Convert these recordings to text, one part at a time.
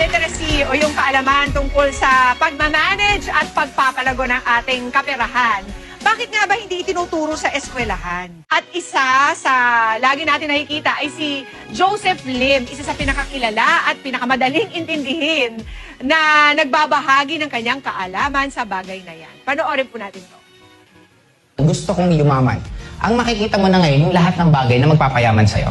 literacy o yung kaalaman tungkol sa pagmamanage at pagpapalago ng ating kaperahan. Bakit nga ba hindi itinuturo sa eskwelahan? At isa sa lagi natin nakikita ay si Joseph Lim, isa sa pinakakilala at pinakamadaling intindihin na nagbabahagi ng kanyang kaalaman sa bagay na yan. Panoorin po natin to. Gusto kong yumaman. Ang makikita mo na ngayon, yung lahat ng bagay na magpapayaman sa'yo.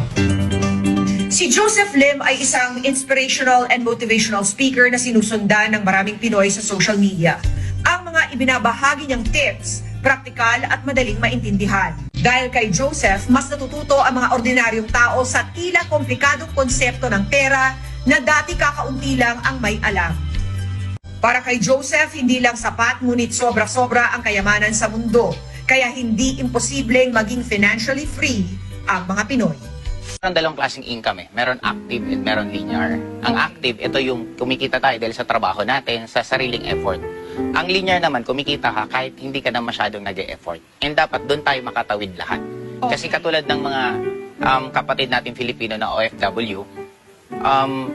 Si Joseph Lim ay isang inspirational and motivational speaker na sinusundan ng maraming Pinoy sa social media. Ang mga ibinabahagi niyang tips, praktikal at madaling maintindihan. Dahil kay Joseph, mas natututo ang mga ordinaryong tao sa tila komplikadong konsepto ng pera na dati kakaunti lang ang may alam. Para kay Joseph, hindi lang sapat ngunit sobra-sobra ang kayamanan sa mundo. Kaya hindi imposibleng maging financially free ang mga Pinoy. Meron dalawang klaseng income eh. Meron active at meron linear. Ang active, ito yung kumikita tayo dahil sa trabaho natin, sa sariling effort. Ang linear naman, kumikita ka kahit hindi ka na masyadong nag-e-effort. And dapat doon tayo makatawid lahat. Kasi katulad ng mga kapatid natin Filipino na OFW,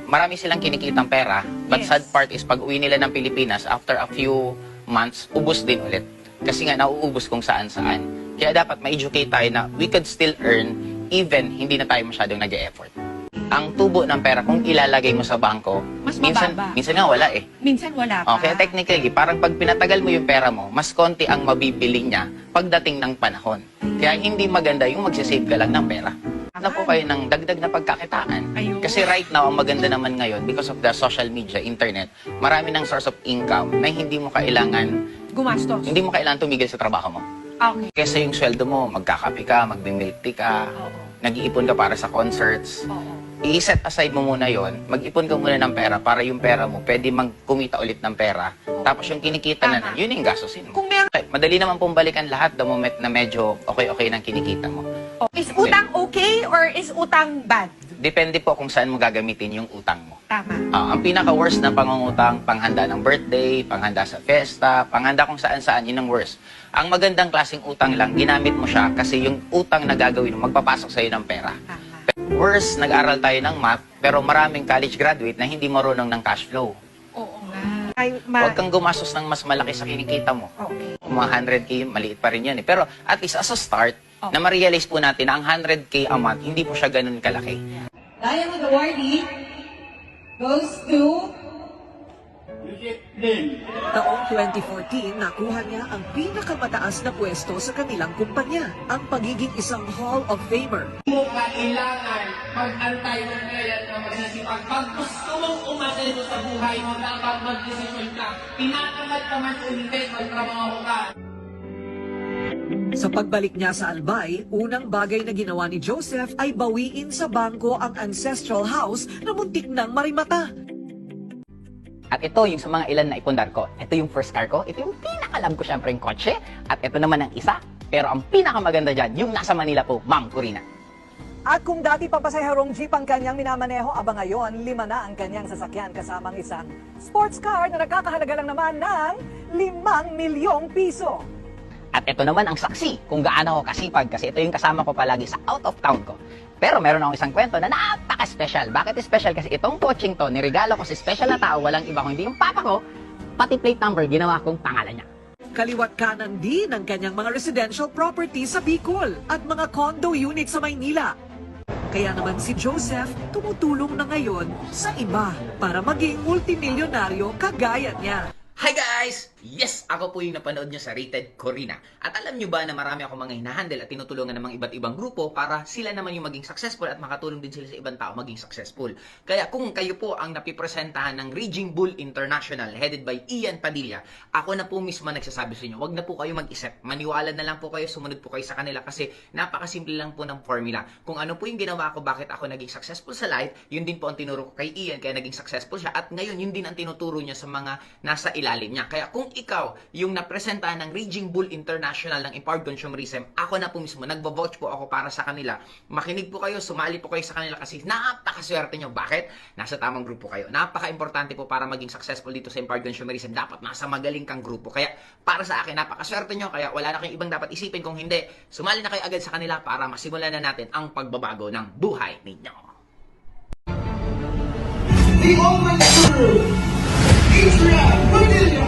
marami silang kinikitang pera, but sad part is pag uwi nila ng Pilipinas, after a few months, ubos din ulit. Kasi nga nauubos kung saan-saan. Kaya dapat ma-educate tayo na we could still earn even hindi na tayo masyadong nag-e-effort. Ang tubo ng pera, kung ilalagay mo sa bangko, Mas minsan nga wala eh. Minsan wala pa. Kaya technically, parang pag pinatagal mo yung pera mo, mas konti ang mabibili niya pagdating ng panahon. Kaya hindi maganda yung magsisave ka lang ng pera. Ano po kayo ng dagdag na pagkakitaan? Ayun. Kasi right now, ang maganda naman ngayon, because of the social media, internet, marami ng source of income na hindi mo kailangan tumigil sa trabaho mo. Okay. Kesa yung sweldo mo, magkakape ka, magbi-milk tea ka, nag-iipon ka para sa concerts. I-set aside mo muna yon, mag-ipon ka muna ng pera para yung pera mo pwede magkumita ulit ng pera. Tapos yung kinikita na yun yung gastusin mo. Kung meron, Madali naman pong balikan lahat the moment na medyo okay ng kinikita mo. is utang okay or is utang bad? Depende po kung saan mo gagamitin yung utang mo. Tama. Ang pinaka-worst na pangungutang, panghanda ng birthday, panghanda sa fiesta, panghanda kung saan-saan, yun ang worst. Ang magandang klaseng utang lang, ginamit mo siya kasi yung utang na gagawin mo, magpapasok sa'yo ng pera. Tama. Worst, nag-aral tayo ng math, pero maraming college graduate na hindi marunong ng cash flow. Oo nga. Huwag kang gumastos ng mas malaki sa kinikita mo. Okay. Kung mga 100K, maliit pa rin yan eh. Pero at least as a start, na ma-realize po natin na ang 100K a month, hindi po siya ganun kalaki. Diamond awardee goes to Taong 2014, nakuha niya ang pinakamataas na pwesto sa kanilang kumpanya, ang pagiging isang Hall of Famer. Mo kailangan mag-antay ng kailan na magsisipag. Pag gusto mong umasenso sa buhay mo, dapat mag-desisyon ka. Tinatamad ka man o hindi, magtrabaho ka. Sa pagbalik niya sa Albay, unang bagay na ginawa ni Joseph ay bawiin sa bangko ang ancestral house na muntik nang marimata. At ito yung sa mga ilan na ipundar ko. Ito yung first car ko. Ito yung pinakalam ko syempre yung kotse. At ito naman ang isa. Pero ang pinakamaganda dyan, yung nasa Manila po, Ma'am Corina. At kung dati papasaherong jeep ang kanyang minamaneho, aba ngayon, 5 na ang kanyang sasakyan kasamang isang sports car na nagkakahalaga lang naman ng 5 milyong piso. At ito naman ang saksi kung gaano ako kasipag kasi ito yung kasama ko palagi sa out of town ko. Pero meron akong isang kwento na napaka-special. Bakit special? Kasi itong coaching to, niregalo ko sa special na tao, walang iba kundi yung papa ko, pati plate number, ginawa kong pangalan niya. Kaliwat kanan din ang kanyang mga residential property sa Bicol at mga condo unit sa Maynila. Kaya naman si Joseph tumutulong na ngayon sa iba para maging multimilyonaryo kagaya niya. Hi guys! Yes! Ako po yung napanood nyo sa Rated Corina. At alam nyo ba na marami akong mga hinahandle at tinutulungan ng mga iba't ibang grupo para sila naman yung maging successful at makatulong din sila sa ibang tao maging successful. Kaya kung kayo po ang napipresentahan ng Raging Bull International headed by Ian Padilla, ako na po mismo nagsasabi sa inyo, wag na po kayo mag-isip. Maniwala na lang po kayo, sumunod po kayo sa kanila kasi napakasimple lang po ng formula. Kung ano po yung ginawa ko, bakit ako naging successful sa life, yun din po ang tinuro ko kay Ian kaya naging successful siya at ngayon yun din ang tinuturo niya sa mga nasa ilalim niya. Kaya kung ikaw yung napresentahan ng Raging Bull International ng Empowered Consumerism, ako na po mismo, nagbo-vouch po ako para sa kanila. Makinig po kayo, sumali po kayo sa kanila kasi napakaswerte nyo. Bakit? Nasa tamang grupo kayo. Napaka-importante po para maging successful dito sa Empowered Consumerism. Dapat nasa magaling kang grupo. Kaya para sa akin, napakaswerte nyo. Kaya wala na kayong ibang dapat isipin. Kung hindi, sumali na kayo agad sa kanila para masimulan na natin ang pagbabago ng buhay ninyo. the Almighty Guru, Adrian Padilla.